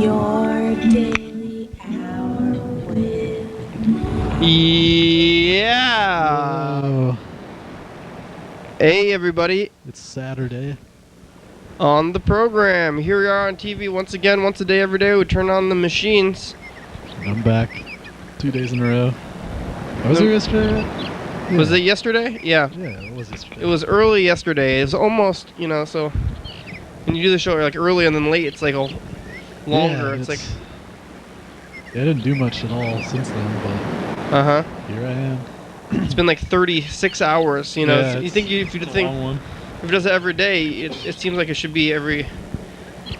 Your daily hour with Yeah. Hello. Hey, everybody. It's Saturday. On the program. Here we are on TV once again, once a day, every day. We turn on the machines. I'm back 2 days in a row. I was here yesterday. Yeah. Was it yesterday? Yeah. Yeah, it was yesterday. It was early yesterday. It was almost, so when you do the show like early and then late, it's like longer. Yeah, it's like. Yeah, I didn't do much at all since then, but here I am. It's been like 36 hours. Yeah, you think if you think long one. if it does it every day, it seems like it should be every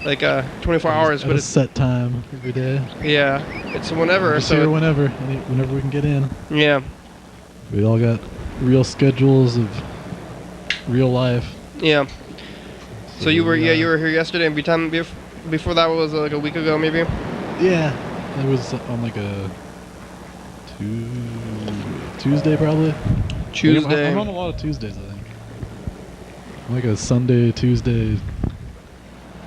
24 hours, but it's set time every day. Yeah, it's whenever. Just here whenever we can get in. Yeah. We all got real schedules of real life. Yeah. So you were here yesterday, and before that was like a week ago maybe. Yeah, it was on like a Tuesday probably. Tuesday. I'm on a lot of Tuesdays, I think. Like a Sunday, Tuesday,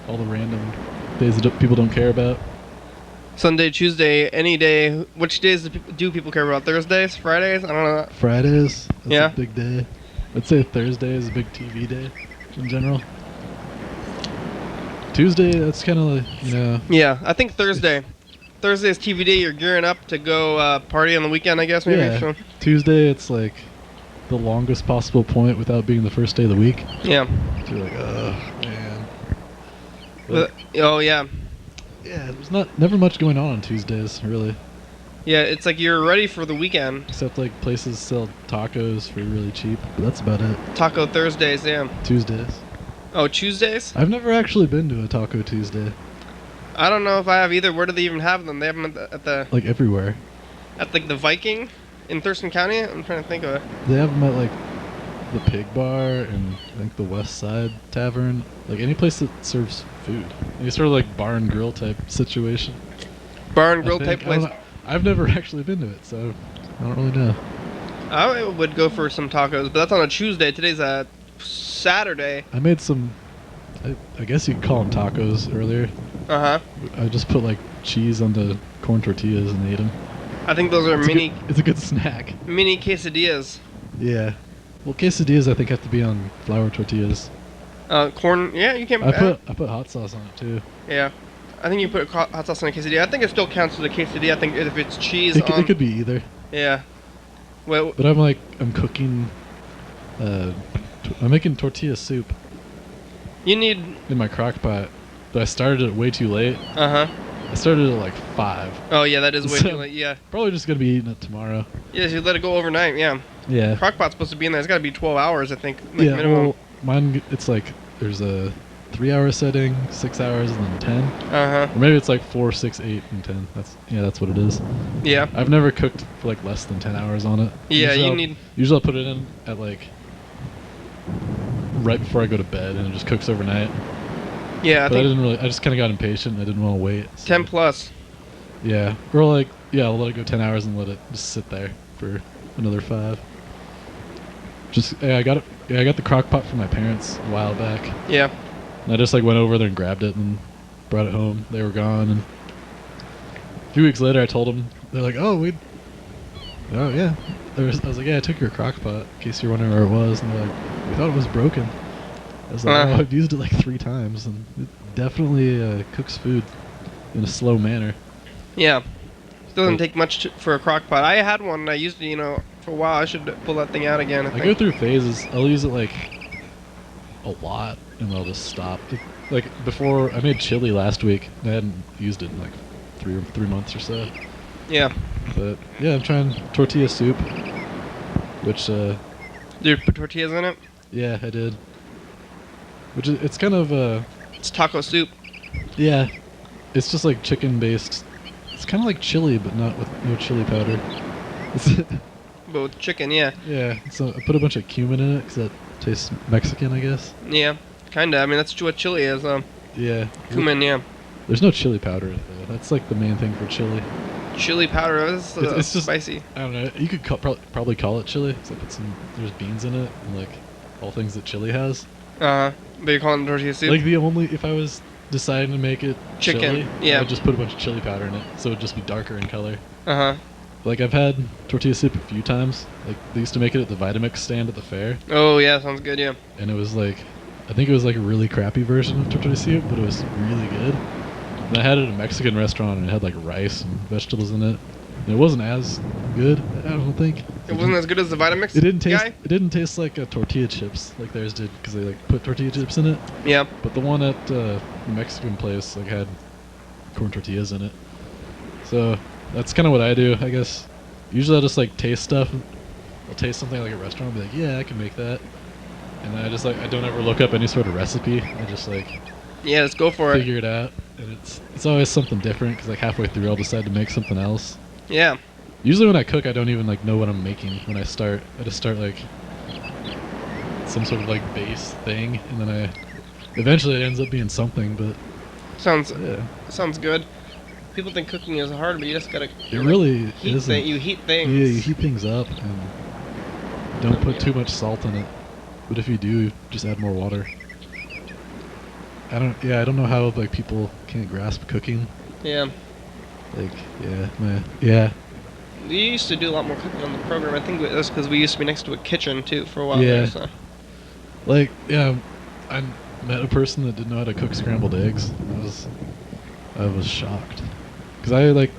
all the random days that people don't care about. Sunday, Tuesday, any day. Which days do people care about? Thursdays, Fridays? I don't know. Fridays. That's Yeah. a big day. I'd say Thursday is a big TV day in general. Tuesday, that's kind of like, Yeah, I think Thursday. Thursday's TV day. You're gearing up to go party on the weekend, I guess, maybe. Yeah. So. Tuesday, it's like the longest possible point without being the first day of the week. Yeah. So you're like, oh, man. Oh, yeah. Yeah, there's never much going on Tuesdays, really. Yeah, it's like you're ready for the weekend. Except like places sell tacos for really cheap, but that's about it. Taco Thursdays, yeah. Tuesdays. Oh, Tuesdays? I've never actually been to a Taco Tuesday. I don't know if I have either. Where do they even have them? They have them at the Like everywhere. At like the Viking in Thurston County? I'm trying to think of it. They have them at like the Pig Bar and I think the West Side Tavern. Like any place that serves food. Any sort of like bar and grill type situation. Bar and grill type place. I've never actually been to it, so I don't really know. I would go for some tacos, but that's on a Tuesday. Today's a Saturday. I made some, I guess you could call them tacos earlier. Uh-huh. I just put like cheese on the corn tortillas and ate them. I think those are It's a good snack. Mini quesadillas. Yeah. Well, quesadillas I think have to be on flour tortillas. Corn. Yeah, you can. I put hot sauce on it too. Yeah. I think you put hot sauce on a quesadilla. I think it still counts as a quesadilla. I think if it's cheese it could be either. Yeah. Well. But I'm cooking. I'm making tortilla soup. You need. In my crock pot, but I started it way too late. Uh-huh. I started at like 5. Oh yeah, that is way too late. Yeah. Probably just gonna be eating it tomorrow. Yeah, you let it go overnight. Yeah. Yeah. Crockpot's supposed to be in there. It's got to be 12 hours, I think. Yeah. Minimum. Well, mine it's like there's a 3-hour setting, 6 hours, and then 10. Uh-huh. Or maybe it's like 4, 6, 8, and 10. That's what it is. Yeah. I've never cooked for like less than 10 hours on it. Yeah, Usually I'll put it in at like right before I go to bed, and it just cooks overnight. Yeah, I just kind of got impatient. I didn't want to wait. So. 10 plus. Yeah. Or I'll let it go 10 hours and let it just sit there for another 5. I got the crock pot from my parents a while back. Yeah. And I just like went over there and grabbed it and brought it home. They were gone, and a few weeks later I told them. They're like, oh yeah. I was like, yeah, I took your crock pot in case you're wondering where it was, and they're like, we thought it was broken. I was like, oh, I've used it like 3 times, and it definitely cooks food in a slow manner. Yeah. It doesn't take much for a crock pot. I had one and I used it, for a while. I should pull that thing out again. I go through phases. I'll use it like a lot, and I'll just stop. Like before, I made chili last week, and I hadn't used it in like 3 months or so. Yeah. But yeah, I'm trying tortilla soup, which Did you put tortillas in it? Yeah, I did. Which it's kind of it's taco soup. Yeah. It's just like chicken based. It's kind of like chili, but not with no chili powder. But with chicken, yeah. Yeah. So I put a bunch of cumin in it because that tastes Mexican, I guess. Yeah, kinda. I mean, that's what chili is. Yeah. Cumin, yeah. There's no chili powder in it though. That's like the main thing for chili. Chili powder. It's just spicy. I don't know. You could probably call it chili. Cause there's beans in it and like all things that chili has. But you're calling it tortilla soup? Like if I was deciding to make it Chicken, chili, yeah. I would just put a bunch of chili powder in it, so it would just be darker in color. Uh-huh. Like I've had tortilla soup a few times. Like they used to make it at the Vitamix stand at the fair, Oh, yeah, sounds good, yeah. and it was like, I think it was like a really crappy version of tortilla soup, but it was really good. And I had it at a Mexican restaurant, and it had like rice and vegetables in it. And it wasn't as good, I don't think. It wasn't as good as the Vitamix It didn't taste. guy? It didn't taste like tortilla chips like theirs did, because they like put tortilla chips in it. Yeah. But the one at the Mexican place like had corn tortillas in it. So that's kind of what I do, I guess. Usually I'll just like taste stuff. I'll taste something like a restaurant and be like, yeah, I can make that. And then I don't ever look up any sort of recipe. I just like Yeah, let's go for it. figure it out. And it's always something different, because like halfway through I'll decide to make something else. Yeah. Usually when I cook, I don't even like know what I'm making when I start. I just start like some sort of like base thing, and then eventually it ends up being something. But Sounds yeah, good. People think cooking is hard, but you just gotta it really heat isn't. you heat things. Yeah, you heat things up and don't put too much salt in it. But if you do, just add more water. I don't know how like people can't grasp cooking. Yeah. Like, yeah. We used to do a lot more cooking on the program. I think that's because we used to be next to a kitchen too for a while. Yeah. There, so. Like, yeah, I met a person that didn't know how to cook scrambled eggs. I was shocked. Because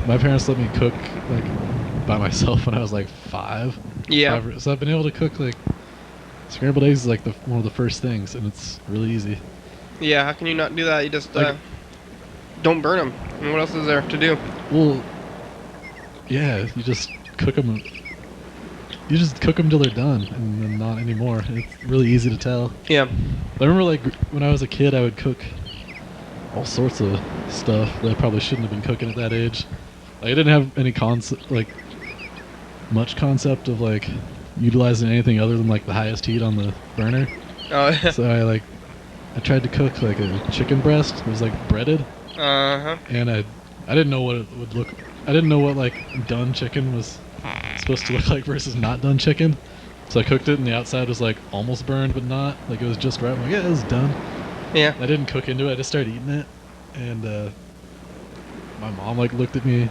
my parents let me cook like by myself when I was like 5. Yeah. So I've been able to cook like scrambled eggs is like one of the first things, and it's really easy. Yeah. How can you not do that? You just Like- don't burn them. And what else is there to do? Well, yeah, you just cook them. You just cook them till they're done, and then not anymore. It's really easy to tell. Yeah. I remember like when I was a kid, I would cook all sorts of stuff that I probably shouldn't have been cooking at that age. Like, I didn't have any much concept of like utilizing anything other than like the highest heat on the burner. Oh. So I tried to cook like a chicken breast. It was like breaded, Uh-huh. and I didn't know what it would look. I didn't know what like done chicken was supposed to look like versus not done chicken. So I cooked it, and the outside was like almost burned, but not. Like it was just right. I'm like, yeah, it was done. Yeah. I didn't cook into it. I just started eating it, and my mom like looked at the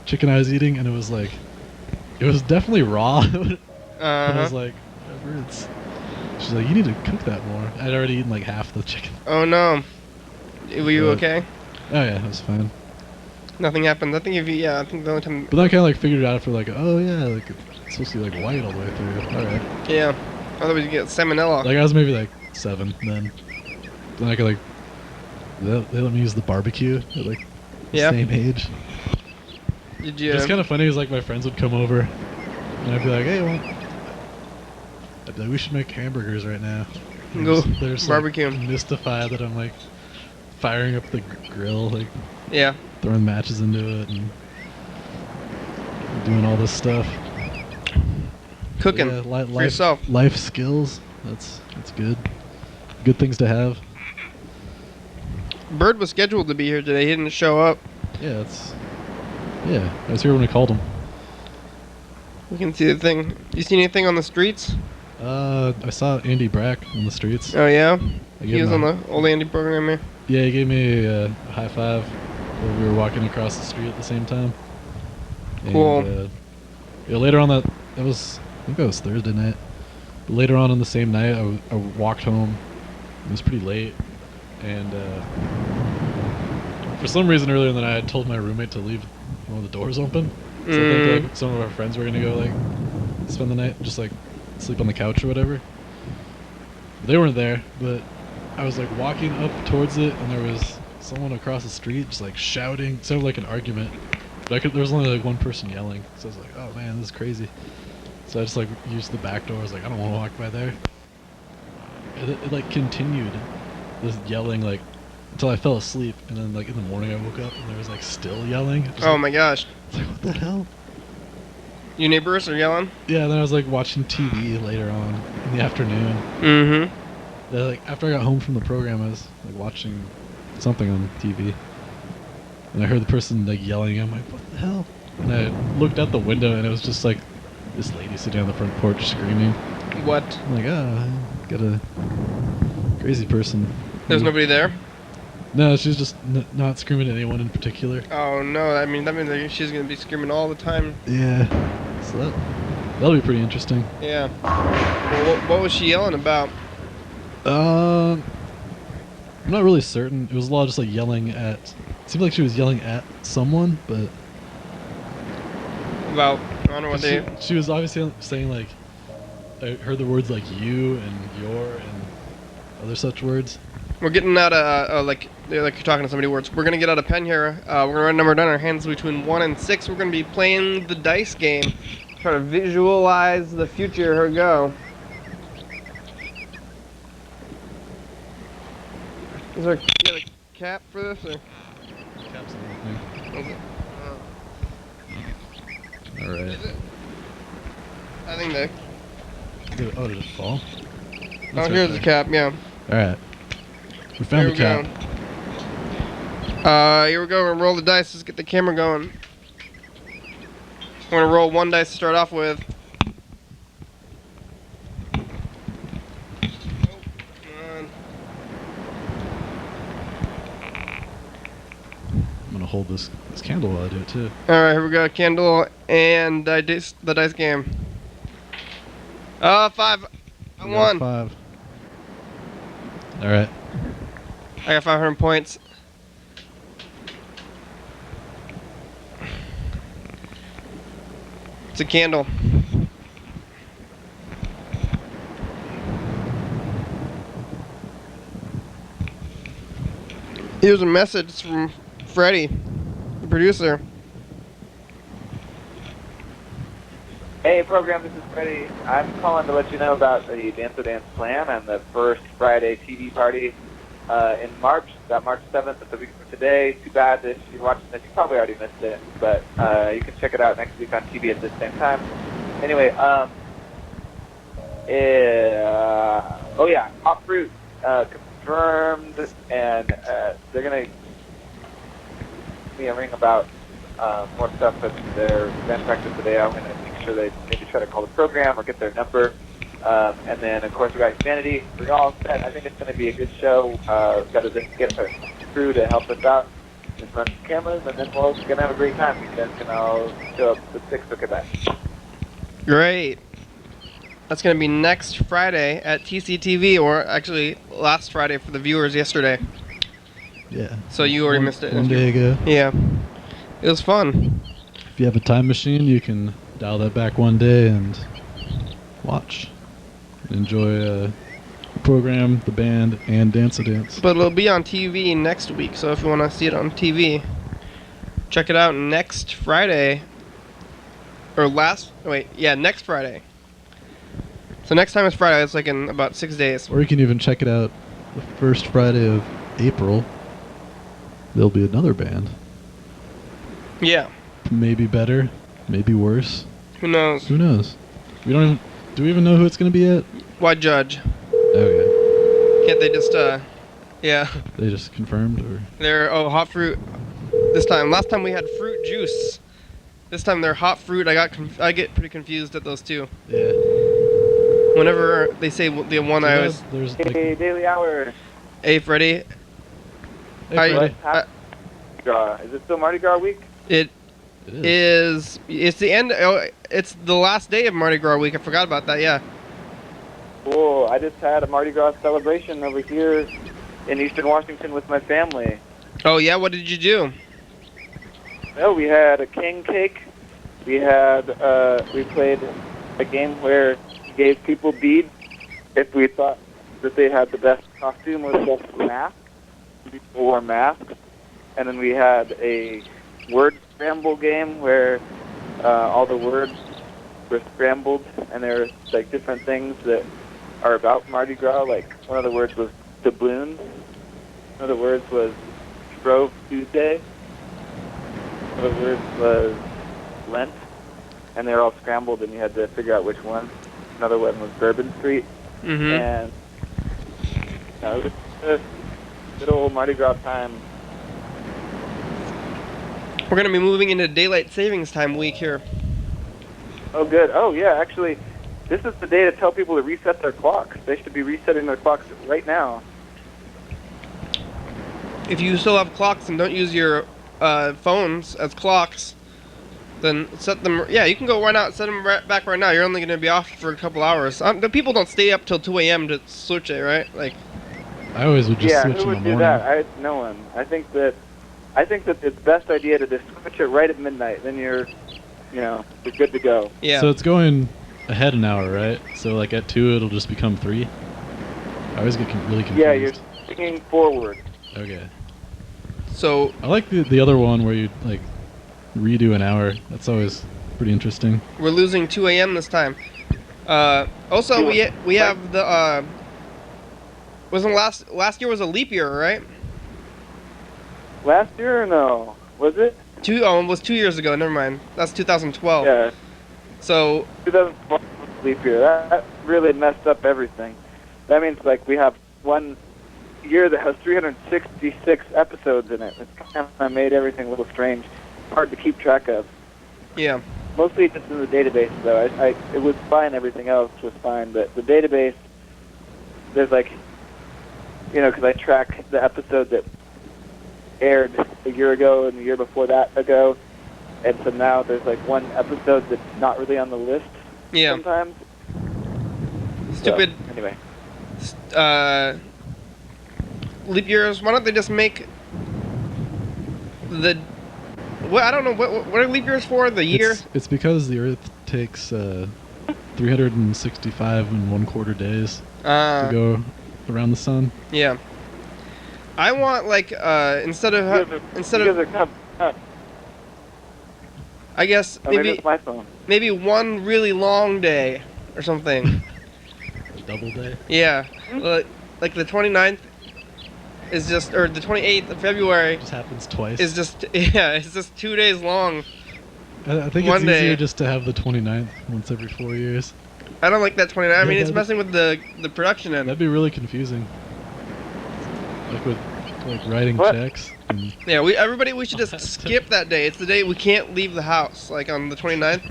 chicken I was eating, and it was definitely raw. But I was Uh-huh. like, whatever. She's like, you need to cook that more. I'd already eaten like half the chicken. Oh no. Were you But- okay? Oh yeah, it was fine. Nothing happened. I think I think the only time. But then I kind of like figured it out for like, oh yeah, like it's supposed to be like white all the way through. All right. Yeah. Otherwise you get salmonella. Like I was maybe like 7 then. Then I could like they let me use the barbecue at like the Yeah. same age. Did you? It's kind of funny. Is like my friends would come over, and I'd be like, "Hey, I'd be like, we should make hamburgers right now." And Go they're just, barbecue. Like, mystified that I'm like firing up the grill, like Yeah. throwing matches into it and doing all this stuff. Cooking Yeah, for yourself. Life skills. That's good. Good things to have. Bird was scheduled to be here today. He didn't show up. Yeah, I was here when we called him. We can see the thing. You see anything on the streets? I saw Andy Brack on the streets. Oh yeah. I He gave was him on the old Andy program here. Yeah, he gave me a high five while we were walking across the street at the same time. Cool. And, yeah, later on I think that was Thursday night. But later on the same night, I walked home. It was pretty late, and for some reason earlier in the night, I told my roommate to leave one of the doors open. So I think like some of our friends were gonna go like spend the night, just like sleep on the couch or whatever. They weren't there, but I was like walking up towards it, and there was someone across the street just like shouting. It sounded like an argument, but there was only like one person yelling. So I was like, oh man, this is crazy. So I just like used the back door. I was like, I don't want to walk by there. It like continued this yelling like until I fell asleep, and then like in the morning I woke up and there was like still yelling. Just, Oh like, my gosh. I was like, what the hell? Your neighbors are yelling? Yeah, then I was like watching TV later on in the afternoon. Mm-hmm. Like after I got home from the program, I was like watching something on TV, and I heard the person like yelling. I'm like, what the hell? And I looked out the window, and it was just like this lady sitting on the front porch screaming. What? I'm like, oh, Got a crazy person. There's nobody there? No, she's just not screaming at anyone in particular. Oh no, I mean, that means that she's gonna be screaming all the time. Yeah. So that'll be pretty interesting. Yeah. Well, what was she yelling about? I'm not really certain. It was a lot of just like yelling at. It seemed like she was yelling at someone, but About, I don't know what they... she was obviously saying like, I heard the words like you and your and other such words. We're getting out like you're talking to somebody words. We're gonna get out a pen here. We're gonna write a number down in our hands between 1 and 6. We're gonna be playing the dice game. Try to visualize the future. Here we go. Is there a cap for this? Or? Caps and everything. Is it? All right. Is it? I think they... Oh, did it fall? Oh, here's the cap, yeah. All right. We found the cap. Here we go. We're gonna roll the dice. Let's get the camera going. We're gonna roll 1 dice to start off with. Oh, come on. I'm gonna hold this candle while I do it too. All right, here we go. Candle and the dice game. 5. I won. 5. All right. I got 500 points. It's a candle. Here's a message from Freddie, the producer. Hey, program, this is Freddie. I'm calling to let you know about the Dance to Dance plan and the first Friday TV party in March, that March 7th, that's a week from today. Too bad if you're watching this, you probably already missed it, but you can check it out next week on TV at the same time. Anyway, oh yeah, Hot Fruit confirmed, and they're going to give me a ring about more stuff at their band practice today. I'm going to make sure they maybe try to call the program or get their number. And then, of course, we got Humanity. We're all set. I think it's going to be a good show. We've got to get a crew to help us out and run some cameras, and then we're going to have a great time. You guys can all show up at 6 to that. Great. That's going to be next Friday at TCTV, or actually last Friday for the viewers yesterday. Yeah. So you already missed it. One day ago. Yeah. It was fun. If you have a time machine, you can dial that back one day and watch. Enjoy the program, the band, and Dance a Dance. But it'll be on TV next week, so if you want to see it on TV, check it out next Friday. Or next Friday. So next time is Friday, it's like in about 6 days. Or you can even check it out the first Friday of April. There'll be another band. Yeah. Maybe better, maybe worse. Who knows? Who knows? Do we even know who it's going to be yet? Why judge? Okay. Can't they just, yeah. They just confirmed, or? They're, hot fruit this time. Last time we had fruit juice. This time they're hot fruit. I get pretty confused at those two. Yeah. Whenever they say the one, I always... There's Hey, Daily Hour. Hey, Freddie. Hey, Freddie. Is it still Mardi Gras week? It It is. It's the end. It's the last day of Mardi Gras week. I forgot about that. Yeah. Cool. I just had a Mardi Gras celebration over here in Eastern Washington with my family. Oh yeah. What did you do? Well, we had a king cake. We had we played a game where we gave people beads if we thought that they had the best costume or the best mask. People wore masks, and then we had a word scramble game where all the words were scrambled, and there were like different things that are about Mardi Gras. Like one of the words was doubloon. One of the words was Shrove Tuesday. One of the words was Lent, and they were all scrambled, and you had to figure out which one. Another one was Bourbon Street, Mm-hmm. and it was a good old Mardi Gras time. We're gonna be moving into daylight savings time week here. Oh, good. Oh, yeah. Actually, This is the day to tell people to reset their clocks. They should be resetting their clocks right now. If you still have clocks and don't use your phones as clocks, then set them. Yeah, you can go. Why not set them back right now? You're only going to be off for a couple hours. The people don't stay up till 2 a.m. to switch it, right? Like, I always would just switch who in the would do morning. that? No one. I think that it's best idea to just switch it right at midnight. Then you're good to go. yeah. So it's going ahead an hour, right? So like at 2, it'll just become 3. I always get really confused. Yeah, you're thinking forward. Okay. So I like the other one where you like redo an hour. That's always pretty interesting. we're losing 2 a.m. this time. Also, we have the wasn't last year was a leap year, right? Last year or no? Was it? It was 2 years ago. Never mind. That's 2012. Yeah. So 2012 was leap year. That really messed up everything. That means like we have one year that has 366 episodes in it. It's kind of made everything a little strange, hard to keep track of. yeah, Mostly just in the database, though. It was fine. Everything else was fine, but the database, there's like, because I track the episode that aired a year ago and the year before that ago, and so now there's like one episode that's not really on the list. yeah. Sometimes. Stupid. So, anyway. Leap years. Why don't they just make the? What I don't know. What are leap years for? The year? It's because the Earth takes 365 and 1/4 days to go around the sun. Yeah. I want like instead of I guess maybe it's my phone. maybe one really long day or something. Double day. Yeah. Like the 29th is just, or the 28th of February Just happens twice. is just, yeah, it's just 2 days long. I think one it's day. easier just to have the 29th once every 4 years. I don't like that 29th. I mean, it's that'd- messing with the production end. That'd be really confusing. Like with writing What? checks. And Yeah, we should just skip that day. It's the day we can't leave the house, like on the 29th.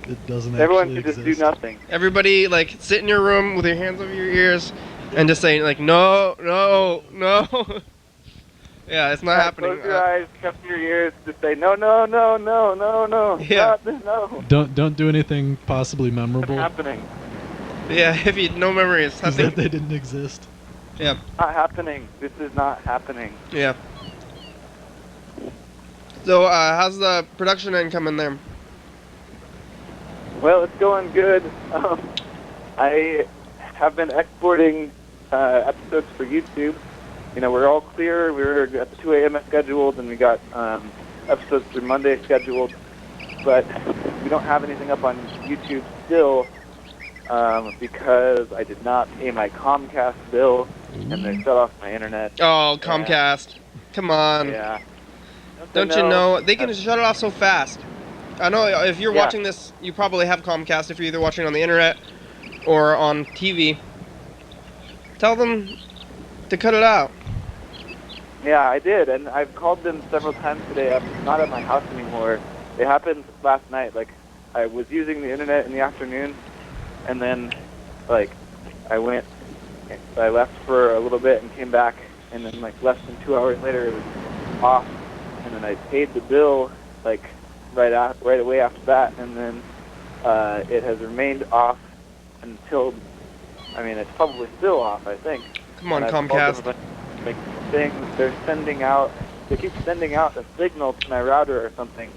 it doesn't Everyone actually should just exist. do nothing. Everybody, like, sit in your room with your hands over your ears and just saying, like, no, no, no. Yeah, it's not happening. Close your eyes, cover your ears, just say no, no, no, no, no, no. Yeah. No. Don't do anything possibly What's memorable. happening? Yeah, if you no memories. I Because that think, they didn't exist. yeah, Not happening. This is not happening. yeah. So, how's the production end coming there? Well, it's going good. I have been exporting episodes for YouTube. We're all clear. We're at the 2 a.m. scheduled, and we got episodes through Monday scheduled. But we don't have anything up on YouTube still because I did not pay my Comcast bill, and they shut off my internet. Oh, Comcast. Come on. Yeah. Don't you know? They can shut it off so fast. I know if you're Yeah. watching this, you probably have Comcast if you're either watching on the internet or on TV. Tell them to cut it out. Yeah, I did, and I've called them several times today. I'm not at my house anymore. It happened last night. Like, I was using the internet in the afternoon, and then, like, I left for a little bit and came back, and then, like, less than 2 hours later, it was off, and then I paid the bill, like, right away after that, and then it has remained off until, it's probably still off, I think. Come on, And I've called them Comcast. a bunch of, like, things they keep sending out a signal to my router or something.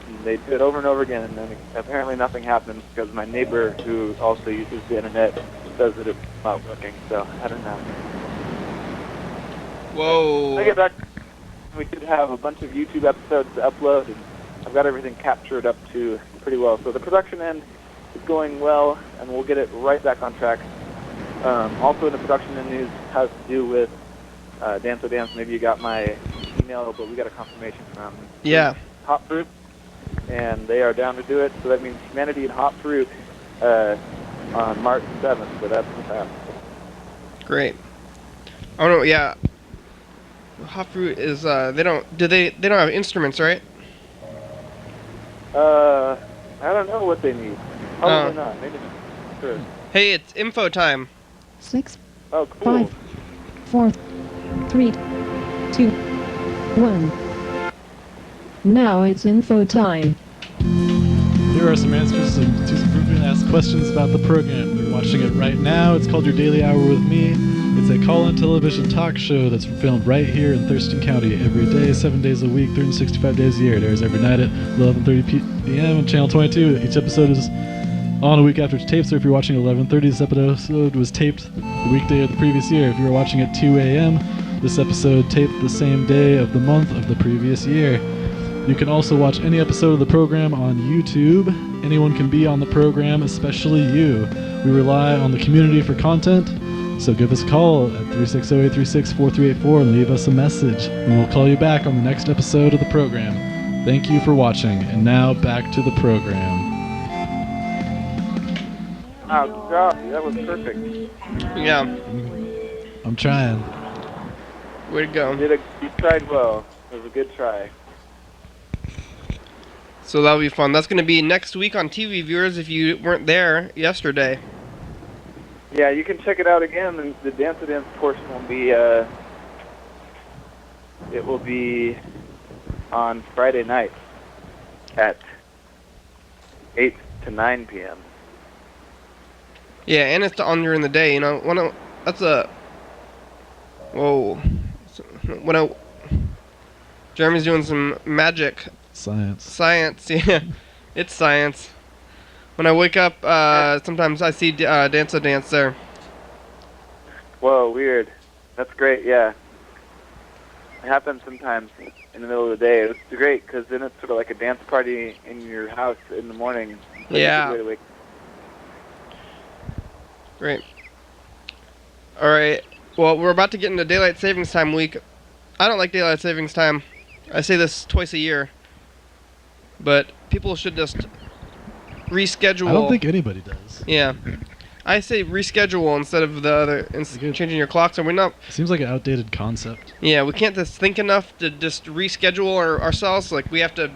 And they do it over and over again, and then apparently nothing happens because my neighbor, who also uses the internet, says that it's not working. So I don't know. Whoa. When I get back, we should have a bunch of YouTube episodes to upload, and I've got everything captured up to pretty well. So the production end is going well, and we'll get it right back on track. Also in the production end news has to do with Dance O Dance. Maybe you got my email, but we got a confirmation from Yeah. Hot Fruit, and they are down to do it. So that means Humanity and Hot Fruit on March 7th. So that's what's happening. Great. Oh no, yeah. Hot Fruit is they don't have instruments, right? I don't know what they need. Probably not. Maybe not. Sure. Hey, it's info time. 6, Oh, cool. 5, 4, 3, 2, 1. Now it's info time. Here are some answers to some frequently asked questions about the program. You're watching it right now. It's called Your Daily Hour with Me. It's a call-in television talk show that's filmed right here in Thurston County every day, 7 days a week, 365 days a year. It airs every night at 11:30 p.m. on Channel 22. Each episode is on a week after it's taped, so if you're watching at 11:30, this episode was taped the weekday of the previous year. If you were watching at 2 a.m., this episode taped the same day of the month of the previous year. You can also watch any episode of the program on YouTube. Anyone can be on the program, especially you. We rely on the community for content, so give us a call at 360-836-4384 and leave us a message, and we'll call you back on the next episode of the program. Thank you for watching, and now back to the program. Wow, good job. That was perfect. Yeah, I'm trying. way to go. You tried well. It was a good try. So that'll be fun. That's going to be next week on TV, viewers, if you weren't there yesterday. Yeah, you can check it out again. And the dance-to-dance portion will be, it will be on Friday night at 8 to 9 p.m. Yeah, and it's on during the day, you know. That's a... Whoa. Jeremy's doing some magic. Science. Yeah. It's science. When I wake up, sometimes I see Dance-O-Dance there. Whoa, weird. That's great, yeah. It happens sometimes in the middle of the day. It's great, because then it's sort of like a dance party in your house in the morning. It's Yeah. a good way to wake. Great. Alright. Well, we're about to get into Daylight Savings Time week. I don't like Daylight Savings Time. I say this twice a year. But people should just reschedule. I don't think anybody does. Yeah. I say reschedule instead of the other, changing your clocks. And we're not. Seems like an outdated concept. Yeah, we can't just think enough to just reschedule ourselves. Like we have to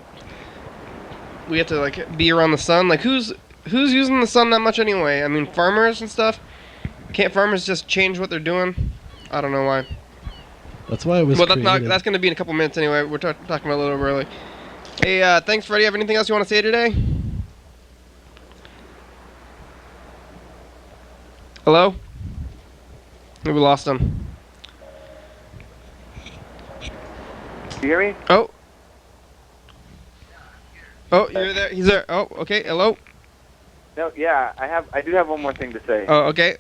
like be around the sun. Like who's using the sun that much anyway? I mean, farmers and stuff. Can't farmers just change what they're doing? I don't know why. That's why it was. Well, created. that's going to be in a couple minutes anyway. We're talking about a little early. Hey, thanks, Freddie. Have anything else you want to say today? Hello? Maybe we lost him. Do you hear me? Oh. Oh, you're there. He's there. Oh, okay. Hello? No, yeah, I do have one more thing to say. Oh, okay.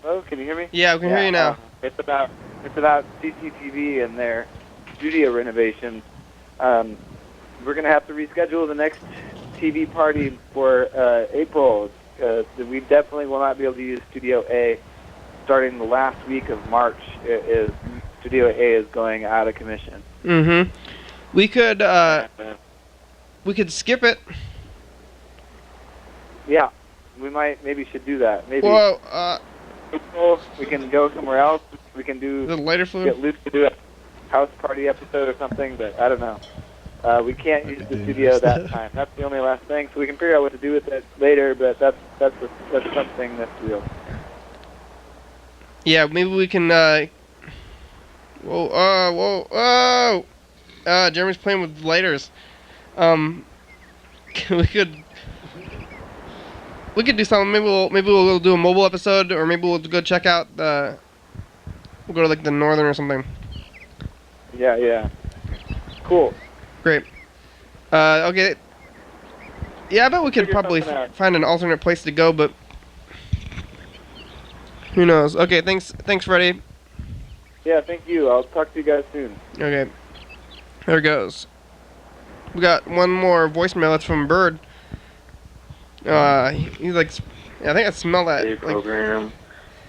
Hello, can you hear me? Yeah, we can hear you now. It's about TCTV and their studio renovation. We're going to have to reschedule the next TV party for April. We definitely will not be able to use Studio A starting the last week of March. Studio A is going out of commission. Mm-hmm. We could skip it. Yeah, maybe should do that. Maybe. Whoa, we can go somewhere else. We can do the lighter fluid? Get Luke to do a house party episode or something, but I don't know. We can't use the studio that time. That's the only last thing. So we can figure out what to do with it later, but that's something that's real. Yeah, maybe we can. Whoa! Jeremy's playing with lighters. We could do something. Maybe we'll do a mobile episode, or maybe we'll go check out the. We'll go to like the northern or something. Yeah. Cool. Great. Okay. Yeah, I bet we could Figure probably something out. find an alternate place to go, but who knows? Okay, thanks, Freddie. Yeah, thank you. I'll talk to you guys soon. Okay. There it goes. We got one more voicemail. That's from Bird. He's like, I think I smell that. Hey, Like, program.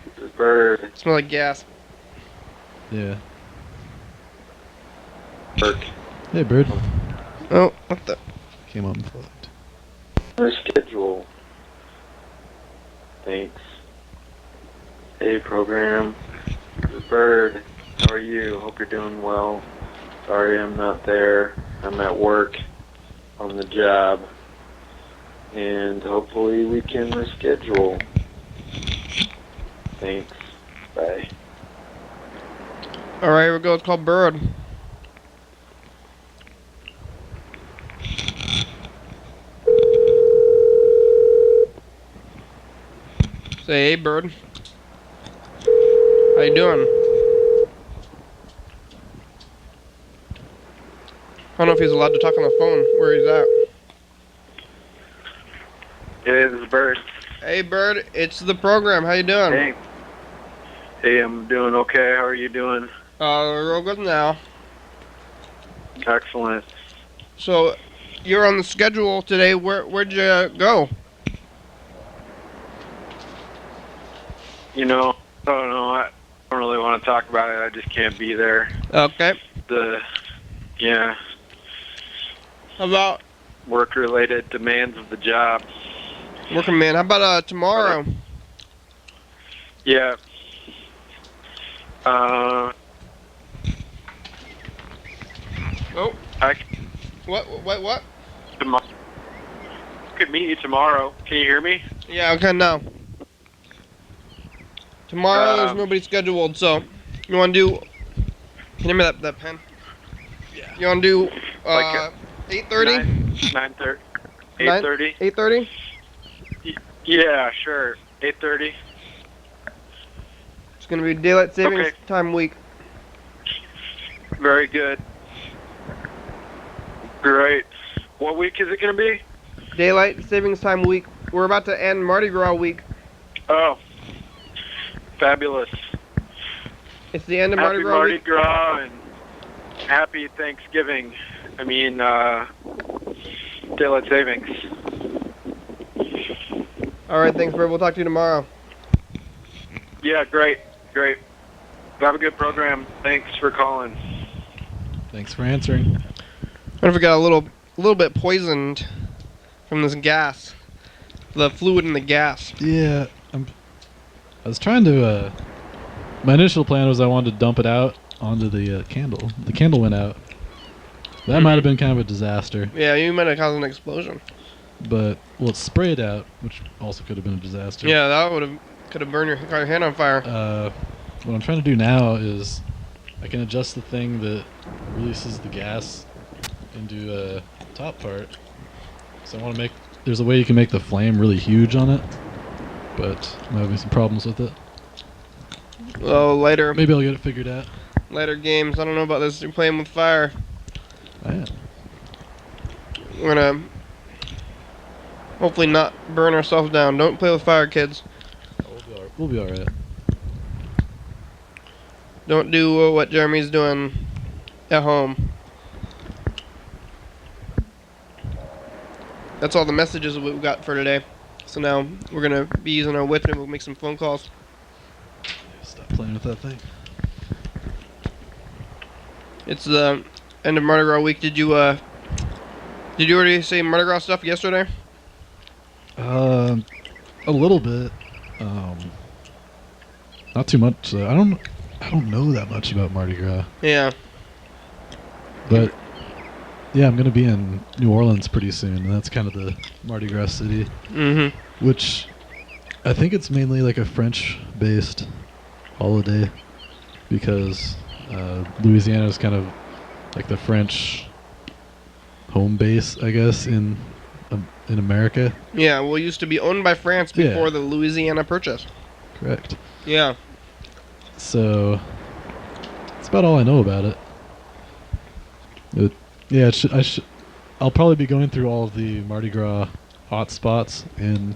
This is Bird. smell like gas. Yeah. Burke. Hey, Bird. Oh, what the? Came unplugged. Our schedule. Thanks. Hey, program. This is Bird. How are you? Hope you're doing well. Sorry I'm not there. I'm at work on the job. and hopefully we can reschedule. Thanks. Bye. Alright, here we go. It's called Bird. Say, hey, Bird. How you doing? I don't know if he's allowed to talk on the phone, where he's at. Hey, this is Bird. Hey, Bird. It's the program. How you doing? Hey. Hey, I'm doing okay. How are you doing? Real good now. Excellent. So, you're on the schedule today. Where'd you go? You know, I don't know. I don't really want to talk about it. I just can't be there. Okay. Yeah, How about work-related demands of the job. working, man? How about tomorrow? Yeah. Oh, I what? could meet you tomorrow. Can you hear me? Yeah, okay, now. Tomorrow there's Um, nobody scheduled, so you want to do? Can you give me that pen? Yeah. You want to do Like 8:30? 9:30. 8:30. 8:30? Yeah, sure. 8:30. It's gonna be daylight savings Okay. time week. Very good. Great. What week is it going to be? Daylight savings time week. We're about to end Mardi Gras week. Oh, fabulous. It's the end of Happy Mardi Gras Mardi week. Gras and happy Thanksgiving. I mean, daylight savings. All right, thanks, Bird. We'll talk to you tomorrow. Yeah, great. Have a good program. Thanks for calling. Thanks for answering. I wonder if we got a little bit poisoned from this gas, the fluid in the gas. Yeah, I was trying to. My initial plan was I wanted to dump it out onto the candle. The candle went out. That might have been kind of a disaster. Yeah, you might have caused an explosion. But it sprayed out, which also could have been a disaster. Yeah, that could have burned your hand on fire. What I'm trying to do now is I can adjust the thing that releases the gas into a top part. So I want to make. There's a way you can make the flame really huge on it, but I'm having some problems with it. Oh, later Maybe I'll get it figured out. games. I don't know about this. You're playing with fire. I am. We're gonna hopefully not burn ourselves down. Don't play with fire, kids. We'll be alright. Don't do what Jeremy's doing at home. That's all the messages we've got for today. So now we're gonna be using our whip and we'll make some phone calls. Stop playing with that thing. It's the end of Mardi Gras week. Did you already say Mardi Gras stuff yesterday? A little bit. Not too much. I don't know that much about Mardi Gras. Yeah. But yeah, I'm gonna be in New Orleans pretty soon, and that's kind of the Mardi Gras city. Mm-hmm. Which I think it's mainly like a French-based holiday because Louisiana is kind of like the French home base, I guess, in America. Yeah, well, it used to be owned by France Yeah. before the Louisiana Purchase. Correct. Yeah. So that's about all I know about it. I'll probably be going through all of the Mardi Gras hot spots in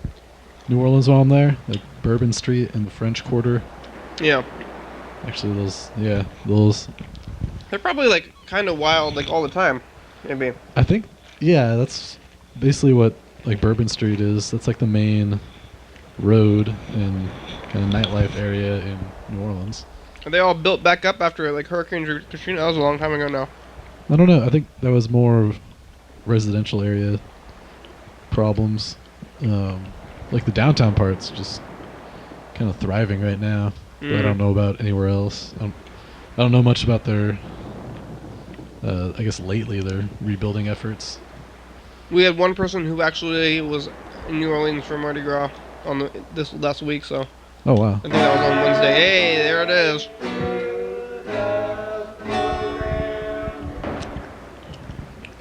New Orleans while I'm there, like Bourbon Street and the French Quarter. Yeah. Actually, those. They're probably like kind of wild, like all the time. Maybe. I think, yeah, that's basically what like Bourbon Street is. That's like the main road and kind of nightlife area in New Orleans. Are they all built back up after like Hurricane Katrina? That was a long time ago now. I don't know. I think that was more residential area problems. Like the downtown part's just kind of thriving right now. But I don't know about anywhere else. I don't know much about their. I guess lately their rebuilding efforts. We had one person who actually was in New Orleans for Mardi Gras on this last week, so Oh wow. I think that was on Wednesday. Hey, there it is.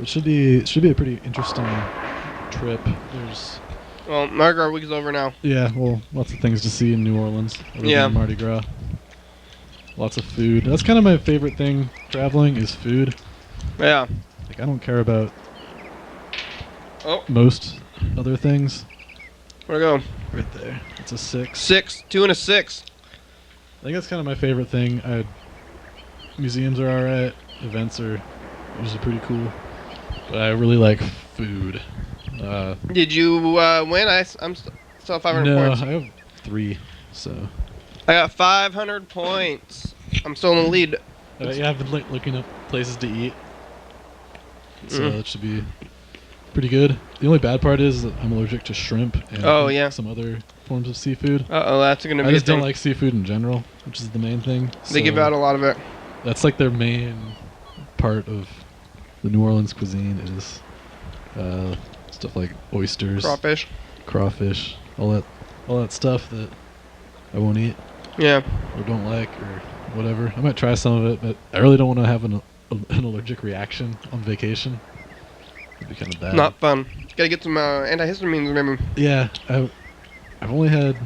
It should be a pretty interesting trip. There's Well, Mardi Gras week is over now. lots of things to see in New Orleans. Other Yeah. than Mardi Gras. Lots of food. That's kind of my favorite thing traveling is food. Yeah. Like I don't care about Oh, most other things. where'd it go? Right there. It's a 6. 6, 2 and a 6. I think that's kind of my favorite thing. Museums are alright. Events are usually pretty cool. But I really like food. Did you win? I'm still 500 No, points. I have 3. So I got 500 points. I'm still in the lead. yeah, I've been looking up places to eat. So that should be pretty good. The only bad part is that I'm allergic to shrimp and Oh, yeah. some other forms of seafood. Uh-oh, that's going to be I just a thing. don't like seafood in general, which is the main thing. They give out a lot of it. That's like their main part of the New Orleans cuisine is stuff like oysters, Crawfish. all that stuff that I won't eat Yeah. or don't like or whatever. I might try some of it, but I really don't want to have an allergic reaction on vacation. It'd be kind of bad. Not fun. Gotta get some antihistamines, maybe. Yeah, I've only had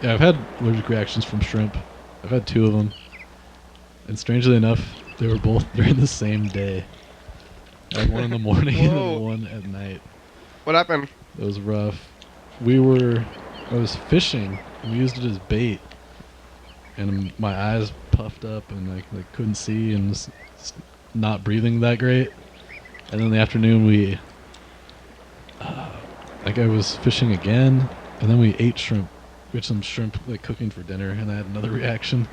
I've had allergic reactions from shrimp. I've had 2 of them, and strangely enough, they were both during the same day. I had one in the morning and Whoa. then one at night. What happened? It was rough. I was fishing and we used it as bait, and my eyes puffed up and I couldn't see and was not breathing that great. And then in the afternoon I was fishing again, and then we ate shrimp. We had some shrimp cooking for dinner, and I had another reaction.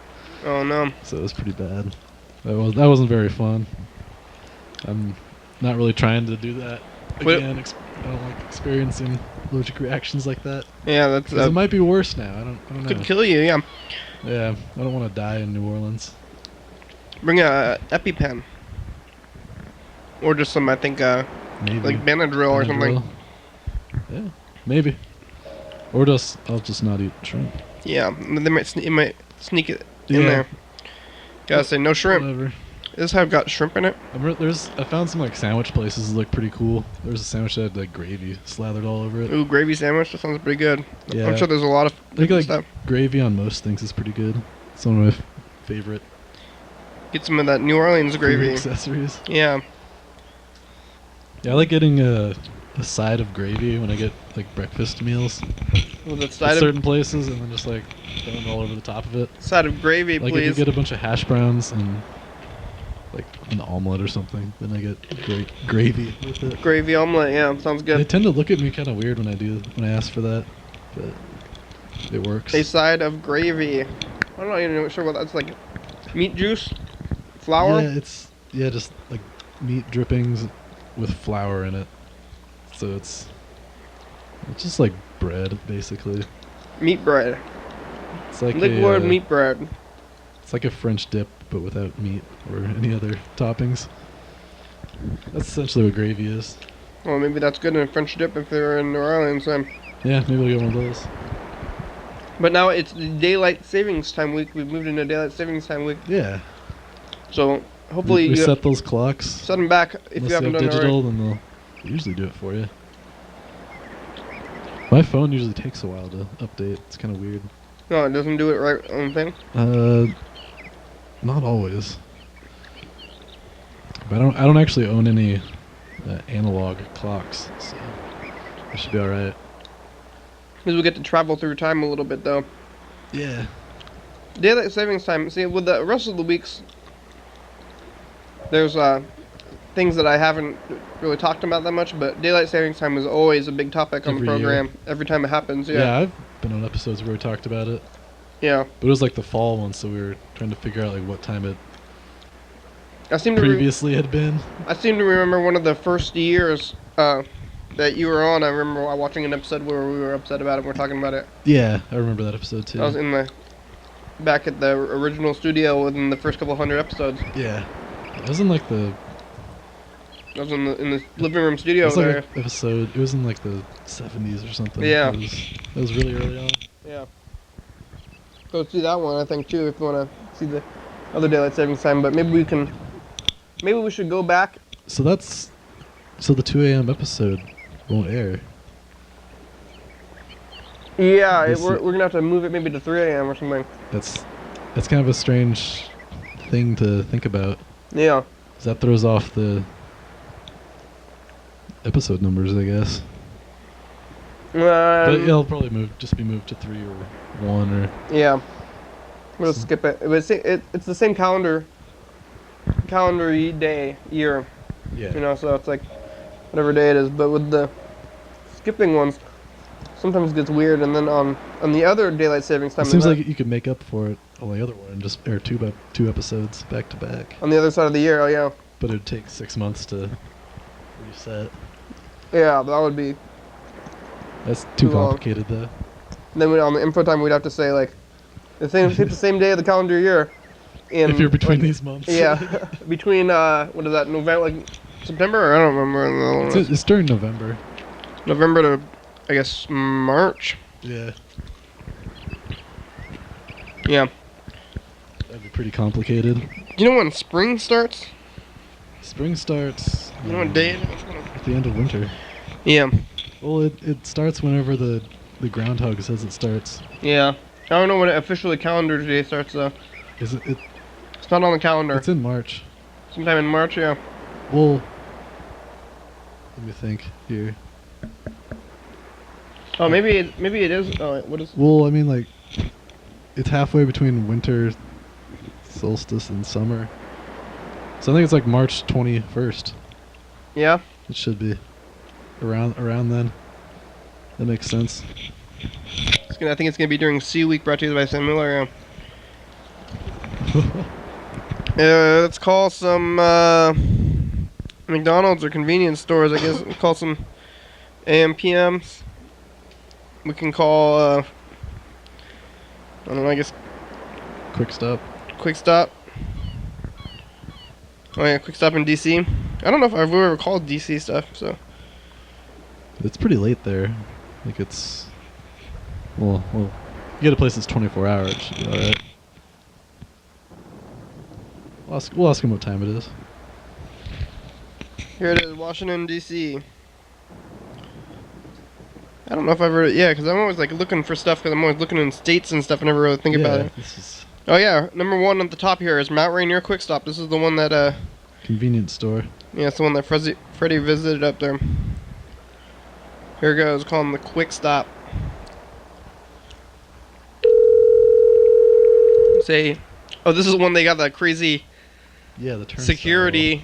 Oh, no. So it was pretty bad. That wasn't very fun. I'm not really trying to do that again. I don't like experiencing allergic reactions like that. Yeah, that's... 'Cause it might be worse now. I don't know. Could kill you, yeah. Yeah, I don't want to die in New Orleans. Bring a EpiPen. Or just some, I think, Maybe. like Benadryl or something. Benadryl. Yeah, maybe. Or I'll just not eat shrimp. Yeah, they might it might sneak it in Yeah. there. Gotta say, no shrimp. Whatever. This have got shrimp in it. I found some sandwich places that look pretty cool. There was a sandwich that had gravy slathered all over it. Ooh, gravy sandwich. That sounds pretty good. Yeah. I'm sure there's a lot of I think good stuff. gravy on most things is pretty good. It's one of my favorite Get some of that New Orleans food gravy. accessories. Yeah. Yeah, I like getting a side of gravy when I get breakfast meals With the at side of certain places, and then just throwing it all over the top of it. side of gravy, Like if you please. get a bunch of hash browns and an omelet or something, then I get great gravy with it. Gravy omelet. Yeah, sounds They good. tend to look at me kind of weird when I ask for that, but it works. A side of gravy. I'm not even sure what that's like. Meat juice, flour. Yeah, it's just meat drippings with flour in it. So it's just like bread basically. Meat bread. It's like Liquid meat bread. It's like a French dip, but without meat or any other toppings. That's essentially what gravy is. Well, maybe that's good in a French dip if they're in New Orleans then. Yeah, maybe we'll get one of those. But now it's daylight savings time week. We've moved into daylight savings time week. Yeah. So hopefully we you set those clocks. set them back if Unless you haven't have done it digital, already. then they'll usually do it for you. My phone usually takes a while to update. It's kind of weird. No, it doesn't do it right on the thing. Not always. But I don't actually own any analog clocks, so I should be all right. Because we get to travel through time a little bit though. Yeah. Daylight savings time. See, with the rest of the weeks, there's things that I haven't really talked about that much, but daylight savings time is always a big topic on the Every year. program. Every time it happens, Yeah, yeah. I've been on episodes where we talked about it. Yeah. But it was the fall one, so we were trying to figure out what time it I seem to previously had been. I seem to remember one of the first years that you were on. I remember watching an episode where we were upset about it. We're talking about it. Yeah, I remember that episode too. I was in back at the original studio within the first couple hundred episodes. Yeah. It was in the I was in the living room studio It was there. like an episode. It was in like the 70s or something. Yeah. It was really early on. Yeah. Go see that one, I think, too, if you want to see the other daylight savings time. But maybe we should go back. So the 2 a.m. episode won't air. Yeah, This we're is- gonna have to move it maybe to 3 a.m. or something. That's kind of a strange thing to think about. Yeah. 'Cause that throws off the episode numbers, I guess. But it'll probably just be moved to 3 or 1 or. Yeah. We'll skip it. It's the same calendar day, year. Yeah. You know, so it's like whatever day it is. But with the skipping ones, sometimes it gets weird. And then on the other daylight savings time, It seems like you could make up for it on the other one and just air two episodes back to back. on the other side of the year. Oh yeah. But it'd take 6 months to reset. Yeah, that would be. That's too Too long. complicated, though. And then on the info time, we'd have to say like, hit the same day of the calendar year. If you're between these months. Yeah, between what is that? November, like September? Or I don't remember. It's during November. November to, I guess, March. Yeah. Yeah. That'd be pretty complicated. Do you know when spring starts? Spring starts You know what day it is? at the end of winter. Yeah. Well, it starts whenever the groundhog says it starts. Yeah. I don't know when officially calendar day starts though. Is it? It's not on the calendar. It's in March. Sometime in March, yeah. Well, let me think here. Oh, maybe it is. Oh, wait, what is? Well, I mean, like, it's halfway between winter solstice and summer. So I think it's like March 21st. Yeah. It should be around then. That makes sense. I think it's gonna be during Sea Week, brought to you by Sam Miller. Yeah. Let's call some McDonald's or convenience stores. I guess we'll call some AM PMs. We can call. I don't know. I guess Quick stop. Quick Stop. Oh yeah, Quick Stop in DC. I don't know if I've ever called DC stuff. So It's pretty late there. Like it's. Well, you get a place that's 24 hours. It should be alright. We'll ask him what time it is. here it is, Washington DC. I don't know if I've ever. Yeah, because I'm always like looking for stuff. Because I'm always looking in states and stuff. I never really think about it. This is Oh yeah, number one at the top here is Mount Rainier Quick Stop. This is the one that convenience store. yeah, it's the one that Freddie visited up there. Here goes, call him the Quick Stop. Say, oh, this is the one they got that crazy Yeah, the turnstile. security.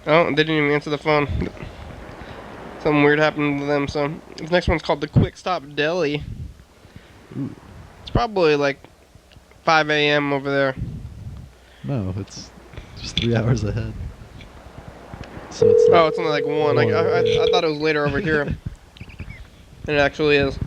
Oh, they didn't even answer the phone. Something weird happened to them. So this next one's called the Quick Stop Deli. Ooh. It's probably like 5 a.m. over there. No, it's just 3 hours ahead. So it's like Oh, it's only like 1. I thought it was later over here. And it actually is.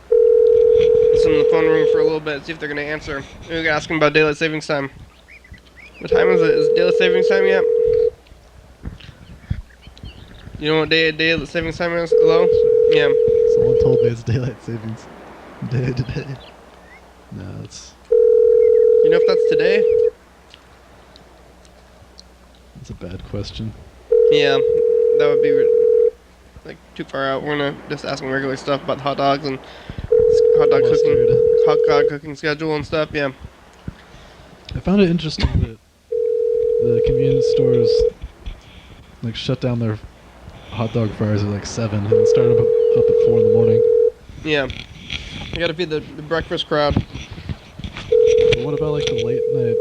Listen to the phone ring for a little bit, see if they're going to answer. Maybe we can ask them about daylight savings time. What time is it? Is it daylight savings time yet? You know what daylight savings time is? Hello? Yeah. someone told me it's daylight savings day today. No, it's You know if that's today? a bad question. Yeah, that would be like too far out. We're gonna just ask them regular stuff about hot dogs and Mustard. hot dog cooking schedule and stuff. Yeah. I found it interesting that the convenience stores like shut down their hot dog fryers at like 7 and start up at 4 in the morning. Yeah. I gotta feed the breakfast crowd. But what about like the late night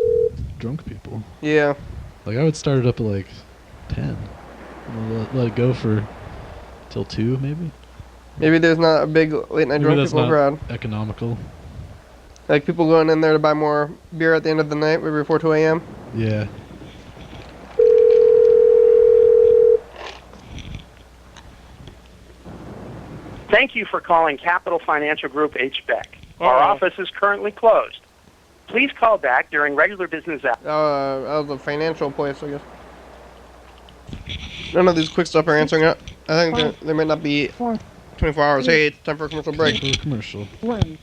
drunk people? Yeah. Like I would start it up at like 10. And let it go for till 2 maybe. Maybe there's not a big late night Maybe drunk that's people not crowd. economical. Like people going in there to buy more beer at the end of the night, maybe before 2 a.m. Yeah. Thank you for calling Capital Financial Group HBEC. Our Uh-oh. office is currently closed. Please call back during regular business hours. Of the financial place, I guess. None of these quick stuff are answering it. I think they might not be 4, 24 hours. 3, Hey, it's time for a commercial break. For a commercial. 1.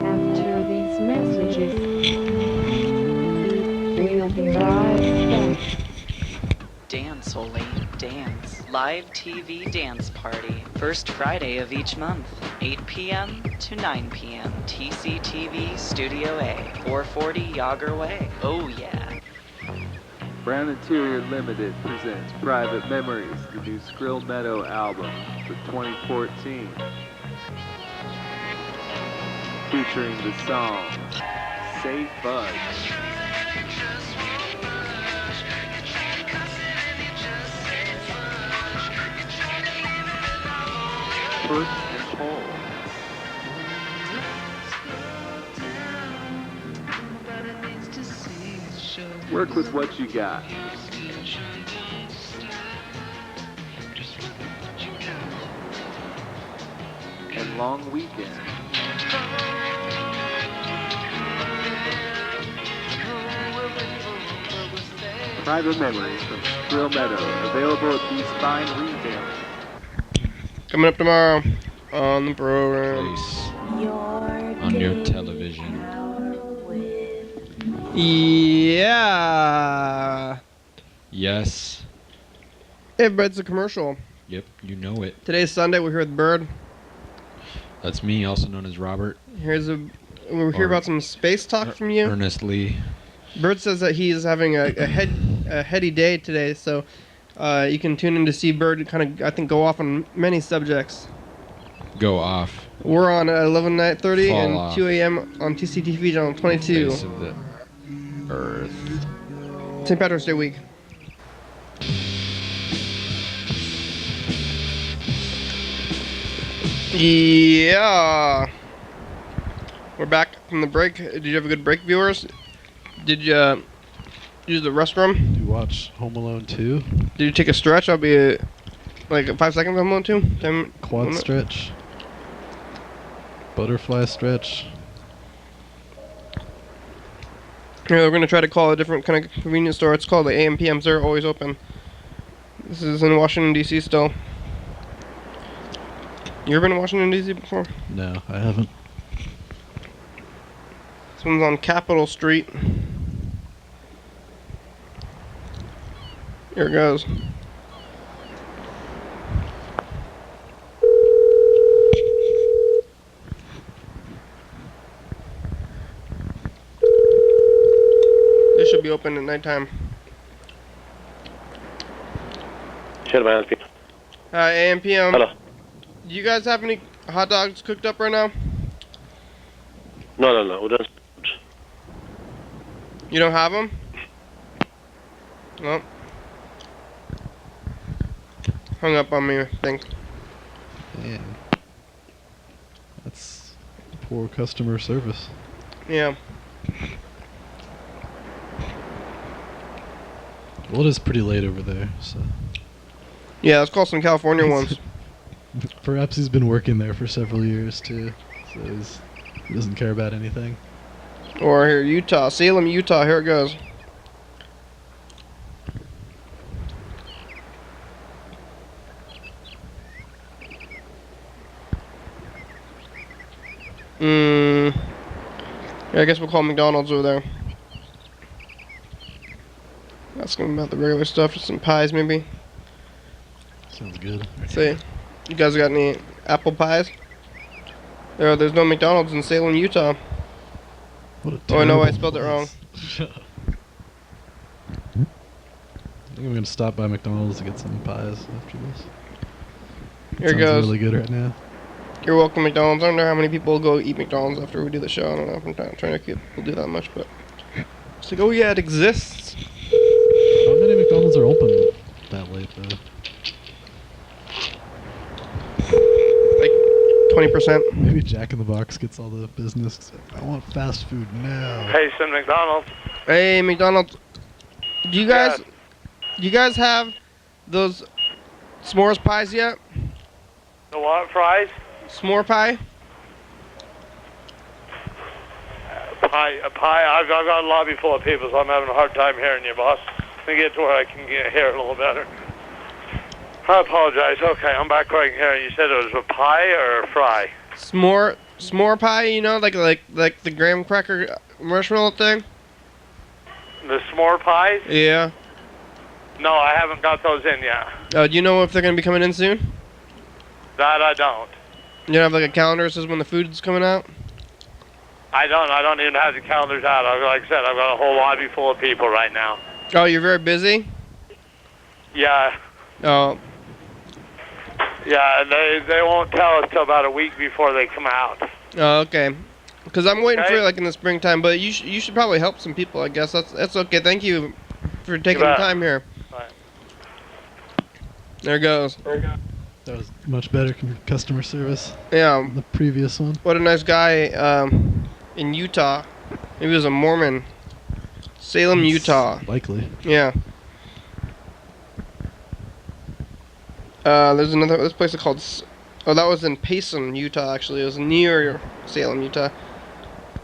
After these messages, we'll be right back. Dance, Ole, dance. Live TV dance party. First Friday of each month, 8 p.m. to 9 p.m. TCTV Studio A, 440 Yager Way. Oh yeah. Brown Interior Limited presents Private Memories, the new Skrill Meadow album for 2014. Featuring the song Say Fudge. Push and pull. Work with what you got. And long weekend. Private Memories from Skrill Meadow, available at these fine retailers. Coming up tomorrow on the program. Place Your on your daily television. hour with Yeah. Yes. Hey, everybody, it's a commercial. Yep, you know it. Today's Sunday. We're here with Bird. That's me, also known as Robert. We're here Or- about some space talk from you. Ernest Lee. Bird says that he's having a heady day today, so you can tune in to see Bird kind of, I think, go off on many subjects. Go off. We're on at 11:30 Fall and off. 2 a.m. on TCTV channel 22. Face of the earth. St. Patrick's Day week. Yeah. We're back from the break. Did you have a good break, viewers? Did you use the restroom? Do you watch Home Alone 2? Did you take a stretch? I'll be like 5 seconds on one, 2. Quad stretch. Butterfly stretch. Yeah, we're gonna try to call a different kind of convenience store. It's called the AM PMs. They're always open. This is in Washington D.C. still. You ever been to Washington D.C. before? No, I haven't. This one's on Capitol Street. Here it goes. This should be open at nighttime. Hi, AM PM. Hello. Do you guys have any hot dogs cooked up right now? No. We don't. You don't have them? No. Hung up on me, I think. Damn. That's poor customer service. Yeah. Well, it is pretty late over there, so. Yeah, let's call some California ones. Perhaps he's been working there for several years, too. So he doesn't care about anything. Or here, Utah. Salem, Utah. Here it goes. Yeah, I guess we'll call McDonald's over there. Ask them about the regular stuff. Just some pies, maybe. Sounds good. See, you guys got any apple pies? There's no McDonald's in Salem, Utah. What a Oh, no, I terrible spelled it wrong. place. I think I'm gonna stop by McDonald's to get some pies after this. Here it Sounds goes. really good right now. You're welcome, McDonald's. I don't know how many people go eat McDonald's after we do the show. I don't know if I'm trying to get people do that much, but it's like, oh yeah, it exists. How many McDonald's are open that late, though? Like 20%. Maybe Jack in the Box gets all the business. I want fast food now. Hey, some McDonald's. Hey, McDonald's. Do you guys have those s'mores pies yet? The what fries? S'more pie? A pie. I've got a lobby full of people, so I'm having a hard time hearing you, boss. Let me get to where I can hear it a little better. I apologize. Okay, I'm back where I can hear you. You said it was a pie or a fry? S'more pie, you know, like the graham cracker marshmallow thing. The s'more pies? Yeah. No, I haven't got those in yet. Do you know if they're gonna be coming in soon? That I don't. You don't have like a calendar that says when the food's coming out? I don't even have the calendars out. Like I said, I've got a whole lobby full of people right now. Oh, you're very busy? Yeah. Oh. Yeah, and they won't tell us till about a week before they come out. Oh, okay. Because I'm waiting Okay. for it like in the springtime, but you should probably help some people, I guess. That's okay. Thank you for taking the time here. Right. There goes. That was much better customer service Yeah. than the previous one. What a nice guy in Utah. Maybe he was a Mormon. Salem, Utah. Likely. Yeah. There's this place called. Oh, that was in Payson, Utah. Actually, it was near Salem, Utah.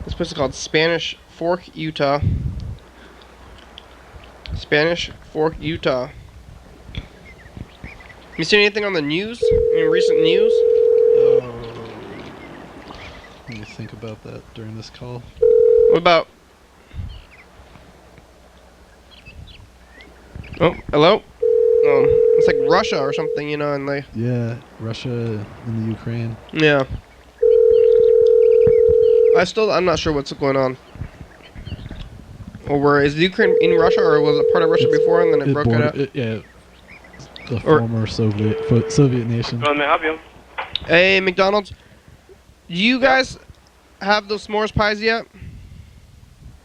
This place is called Spanish Fork, Utah. Spanish Fork, Utah. You seen anything on the news? Any recent news? Let me think about that during this call. What about? Oh, hello? It's like Russia or something, you know, and they... Yeah, Russia and the Ukraine. Yeah. I'm not sure what's going on. Or is the Ukraine in Russia, or was it part of Russia before and then it broke out? Yeah, the former Soviet nation. Let me help you. Hey, McDonald's. Do you guys have those s'mores pies yet?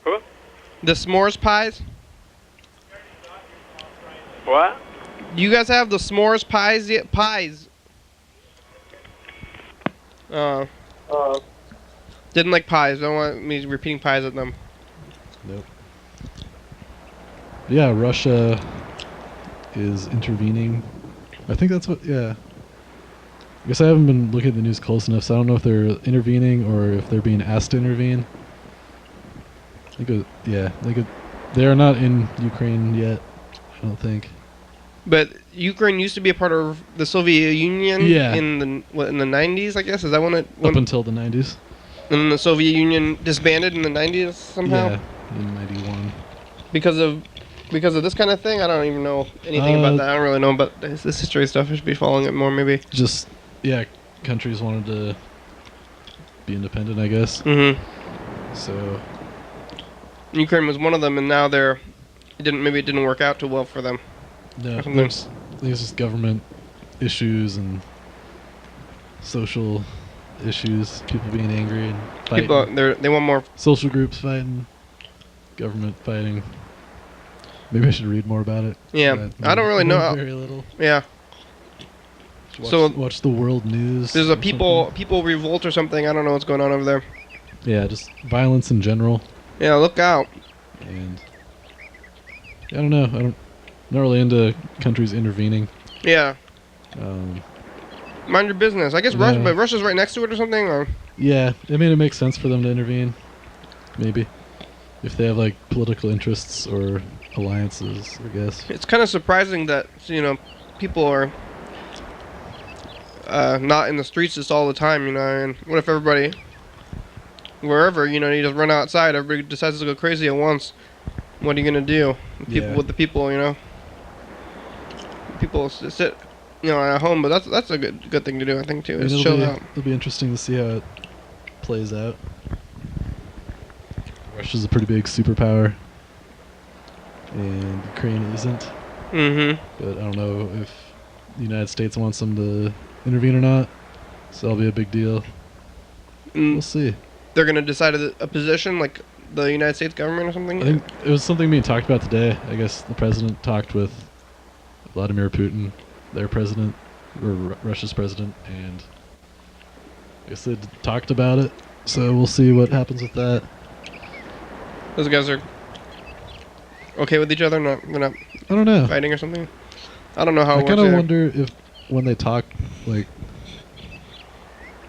Who? The s'mores pies? What? Do you guys have the s'mores pies yet? Pies. Didn't like pies. Don't want me repeating pies at them. Nope. Yeah, Russia is intervening. I think that's what. Yeah. I guess I haven't been looking at the news close enough, so I don't know if they're intervening or if they're being asked to intervene. I think they are not in Ukraine yet. I don't think. But Ukraine used to be a part of the Soviet Union in the 90s, I guess. Is that when it up until the 90s? And then the Soviet Union disbanded in the 90s somehow? Yeah, in 91. Because of this kind of thing? I don't even know anything about that. I don't really know about this history stuff. I should be following it more, maybe. Just, countries wanted to be independent, I guess. Mm-hmm. So... Ukraine was one of them, and now it didn't work out too well for them. No, there's just government issues and social issues, people being angry and fighting. They want more... Social groups fighting, government fighting. Maybe I should read more about it. Yeah, I don't really know. Very little. Yeah. Watch the world news. There's a people revolt or something. I don't know what's going on over there. Yeah, just violence in general. Yeah, look out. And I don't know. I'm not really into countries intervening. Yeah. Mind your business. I guess Russia, but Russia's right next to it or something. Or yeah, I mean, it makes sense for them to intervene. Maybe if they have like political interests or alliances, I guess. It's kind of surprising that people are not in the streets just all the time. And what if everybody, wherever you just run outside, everybody decides to go crazy at once? What are you gonna do? With the people, people sit, at home, but that's a good thing to do, I think, too. Is chill out. It'll be interesting to see how it plays out. Russia's a pretty big superpower, and Ukraine isn't. Mm-hmm. But I don't know if the United States wants them to intervene or not, so that'll be a big deal. We'll see. They're gonna decide a position, like the United States government or something? I think it was something being talked about today. I guess the president talked with Vladimir Putin, their president, or Russia's president, and I guess they talked about it. So we'll see what happens with that. Those guys are okay with each other? They're not I don't know. Fighting or something? I don't know how it works. I kind of wonder if when they talk, like,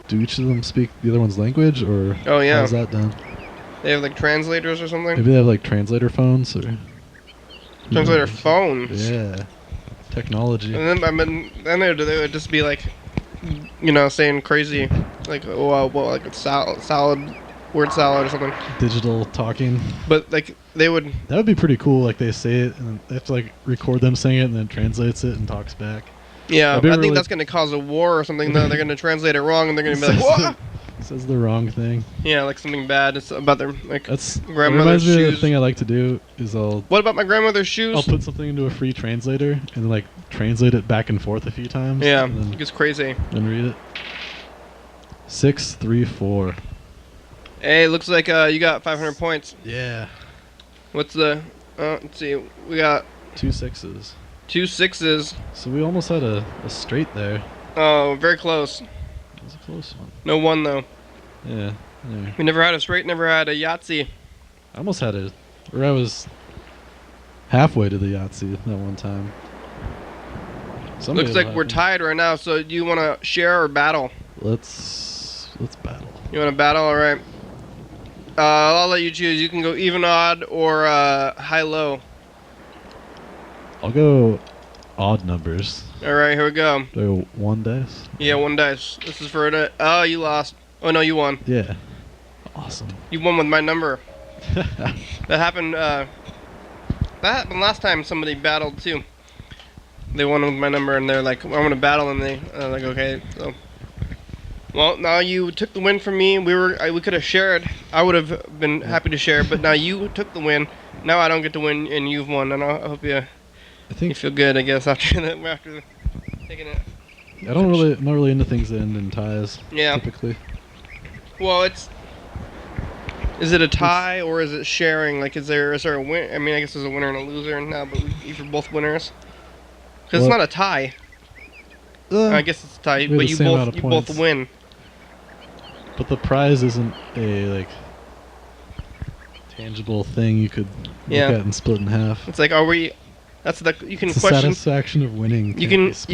do each of them speak the other one's language, or how's that done? They have like translators or something. Maybe they have like translator phones or Translator phones. Yeah, technology. And then they would just be like, saying crazy, like like a salad, word salad or something. Digital talking. But like they would. That would be pretty cool. Like they say it and they have to like record them saying it and then translates it and talks back. Yeah, I think that's going to cause a war or something. Though they're going to translate it wrong and they're going to be like, "What?" Says the wrong thing. Yeah, like something bad. It's about their that's grandmother's shoes. The thing I like to do is What about my grandmother's shoes? I'll put something into a free translator and then like translate it back and forth a few times. Yeah, it gets crazy. Then read it. 634. Hey, looks like you got 500 points. Yeah. What's the? Let's see. We got 2 6s. 2 6s. So we almost had a straight there. Oh, very close. That was a close one. No one though. Yeah. There. We never had a straight. Never had a Yahtzee. I almost had it, or I was halfway to the Yahtzee that one time. Looks like we're tied right now. So do you want to share or battle? Let's battle. You want to battle? All right. I'll let you choose. You can go even, odd, or high, low. I'll go odd numbers. All right, here we go. Do I 1 dice? Yeah, 1 dice. This is for it. Oh, you lost. Oh no, you won. Yeah. Awesome. You won with my number. That happened. That happened last time. Somebody battled too. They won with my number, and they're like, "I want to battle," and they like, "Okay." So, well, now you took the win from me. We could have shared. I would have been happy to share, but now you took the win. Now I don't get to win, and you've won. And I hope you feel good. I guess after taking it. I'm not really into things that end in ties. Yeah. Typically. Well, is it a tie or is it sharing? Like, is there a win? I mean, I guess there's a winner and a loser now, but you're both winners. Because it's not a tie. I guess it's a tie, but you both win. But the prize isn't a tangible thing you could look at and split in half. It's like, you can it's question. The satisfaction of winning. You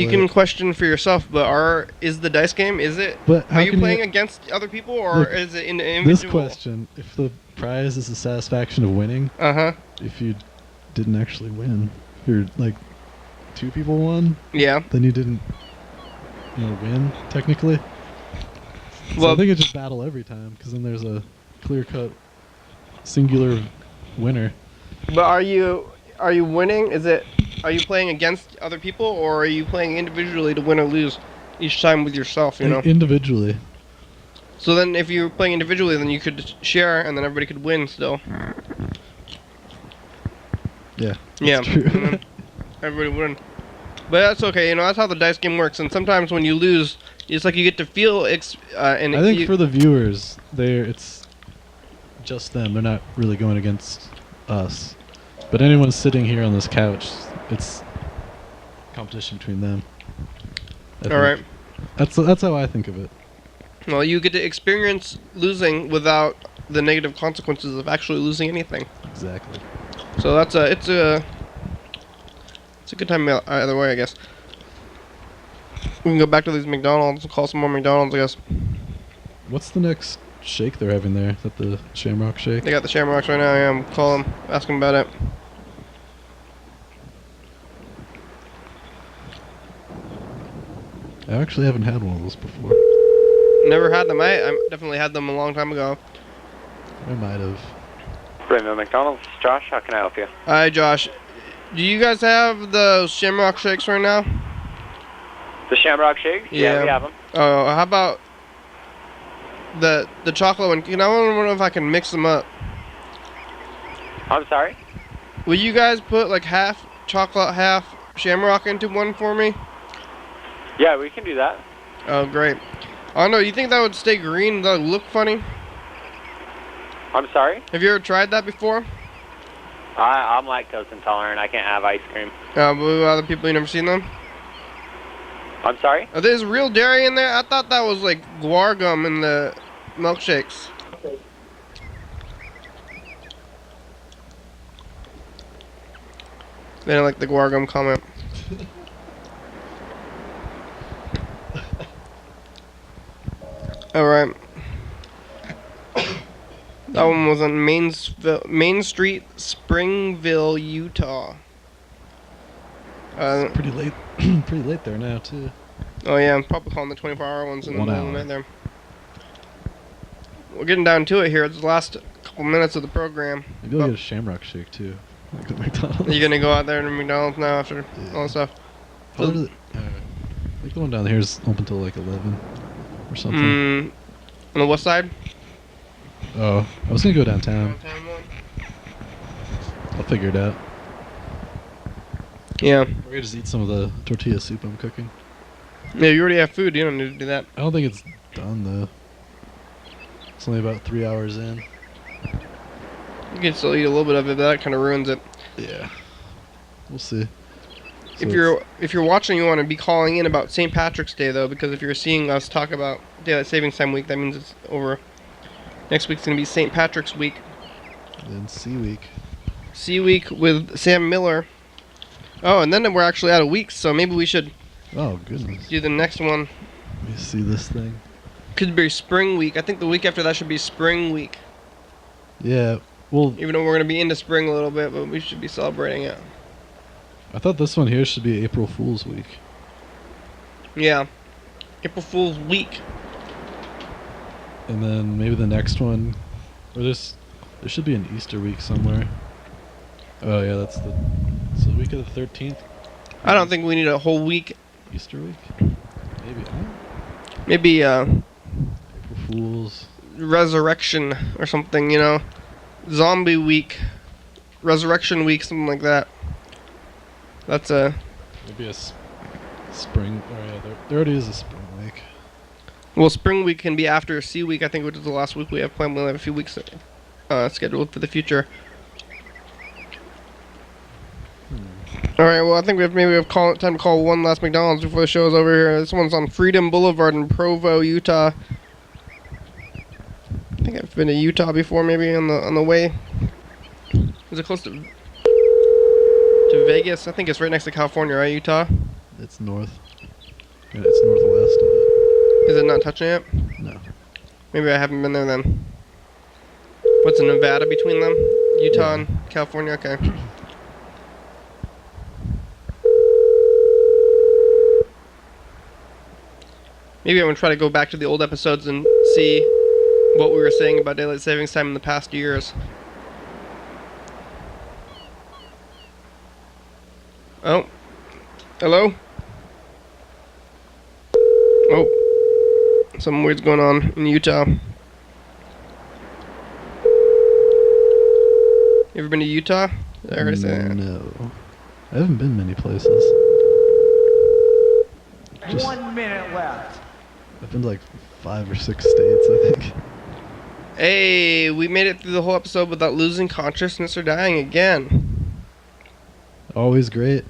can question for yourself, but is the dice game? Is it? But are you playing against other people or is it individual? This question: if the prize is the satisfaction of winning, if you didn't actually win, if you're like 2 people won, then you didn't, win technically. So I think it's just battle every time because then there's a clear-cut, singular winner. But are you winning? Are you playing against other people, or are you playing individually to win or lose each time with yourself, Individually. So then if you're playing individually, then you could share, and then everybody could win still. Yeah. Yeah. True. And then everybody win. But that's okay, that's how the dice game works, and sometimes when you lose, it's like you get to feel... I think for the viewers, it's just them. They're not really going against us. But anyone sitting here on this couch, it's competition between them. All right. That's how I think of it. Well, you get to experience losing without the negative consequences of actually losing anything. Exactly. So it's a good time either way, I guess. We can go back to these McDonald's and call some more McDonald's, I guess. What's the next shake they're having there? Is that the Shamrock Shake? They got the Shamrocks right now. Yeah, call them, ask them about it. I actually haven't had one of those before. Never had them. I definitely had them a long time ago. I might have. Raymond McDonald's, Josh, how can I help you? Hi, Josh. Do you guys have the Shamrock Shakes right now? The Shamrock Shakes? Yeah, we have them. Oh, how about the chocolate one? I wonder if I can mix them up. I'm sorry? Will you guys put like half chocolate, half Shamrock into one for me? Yeah, we can do that. Oh, great. I don't know, you think that would stay green? That would look funny? I'm sorry? Have you ever tried that before? I'm lactose intolerant. I can't have ice cream. But other people, you never seen them? I'm sorry? There's real dairy in there? I thought that was like guar gum in the milkshakes. They didn't like the guar gum comment. Alright. That one was on Main Street, Springville, Utah. It's pretty late. Pretty late there now too. Oh yeah, I'm probably calling the 24-hour ones in the 1 middle of the hour. night there. We're getting down to it here. It's the last couple minutes of the program. Maybe I'll get a Shamrock Shake too. Like at McDonald's. Are you gonna go out there to McDonald's now after all this stuff? How late is it? I think the one down here is open till like 11 or something. On the west side? Oh, I was gonna go downtown. I'll figure it out. Yeah. We're gonna just eat some of the tortilla soup I'm cooking. Yeah, you already have food. You don't need to do that. I don't think it's done though. It's only about 3 hours in. You can still eat a little bit of it, but that kind of ruins it. Yeah. We'll see. So If you're watching, you want to be calling in about St. Patrick's Day though, because if you're seeing us talk about Daylight Savings Time week, that means it's over. Next week's gonna be St. Patrick's week. Then C week. C week with Sam Miller. Oh, and then we're actually out of weeks, so maybe we should Oh goodness. do the next one. Let me see this thing. Could be spring week. I think the week after that should be spring week. Yeah. Well, Even though we're gonna be into spring a little bit, but we should be celebrating it. I thought this one here should be April Fool's week. Yeah. April Fool's week. And then maybe the next one, or there should be an Easter week somewhere. Oh yeah, that's the week of the 13th. I don't think we need a whole week. Easter week? Maybe. Maybe April Fools. Resurrection or something, you know. Zombie week. Resurrection week, something like that. That's a... Maybe a spring. Oh yeah, there already is a spring week. Well, spring week can be after C week, I think, which is the last week we have planned. We'll have a few weeks scheduled for the future. Alright, well, I think time to call one last McDonald's before the show is over here. This one's on Freedom Boulevard in Provo, Utah. I think I've been to Utah before, maybe on the way. Is it close to Vegas? I think it's right next to California, right, Utah? It's north. Yeah, it's northwest of it. Is it not touching it? No. Maybe I haven't been there then. What's in Nevada between them? Utah and California? Okay. Maybe I'm going to try to go back to the old episodes and see what we were saying about daylight savings time in the past years. Oh. Hello? Oh. Something weird's going on in Utah. You ever been to Utah? Did I already say that? No. I haven't been many places. Just 1 minute left. I've been to like 5 or 6 states, I think. Hey, we made it through the whole episode without losing consciousness or dying again. Always great.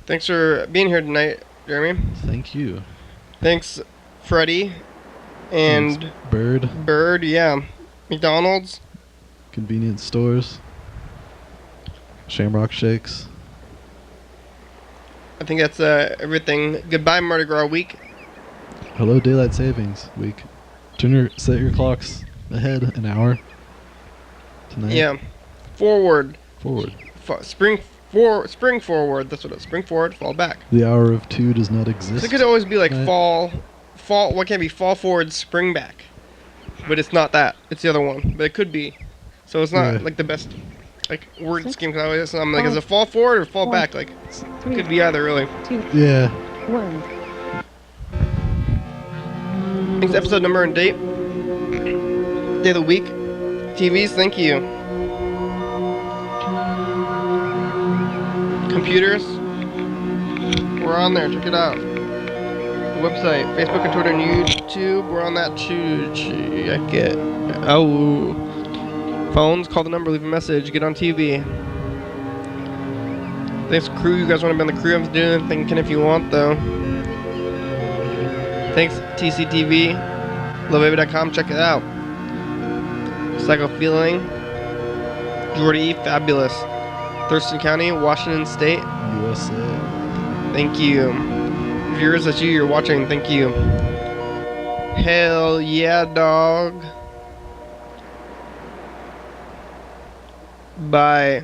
Thanks for being here tonight, Jeremy. Thank you. Thanks, Freddie. And Thanks, Bird. Bird, yeah. McDonald's. Convenience stores. Shamrock Shakes. I think that's everything. Goodbye, Mardi Gras week. Hello, Daylight Savings Week. Set your clocks ahead an hour tonight. Yeah. Forward. Spring forward. That's what it is. Spring forward, fall back. The hour of 2 does not exist. It could always be like tonight. fall. What can it be? Fall forward, spring back. But it's not that. It's the other one. But it could be. So it's not like the best word scheme. Cause I always, I'm like, is it fall forward or fall back? Like, it could be either, really. Yeah. 1. Thanks, episode number and date. Day of the week. TVs, thank you. Computers. We're on there, check it out. The website, Facebook and Twitter and YouTube. We're on that too. Phones, call the number, leave a message, get on TV. Thanks, crew. You guys want to be on the crew? I'm doing thinking if you want, though. Thanks, TCTV. LoveBaby.com, check it out. Psycho Feeling. Jordy, fabulous. Thurston County, Washington State. USA. Thank you. Viewers, that's you, you're watching, thank you. Hell yeah, dog. Bye.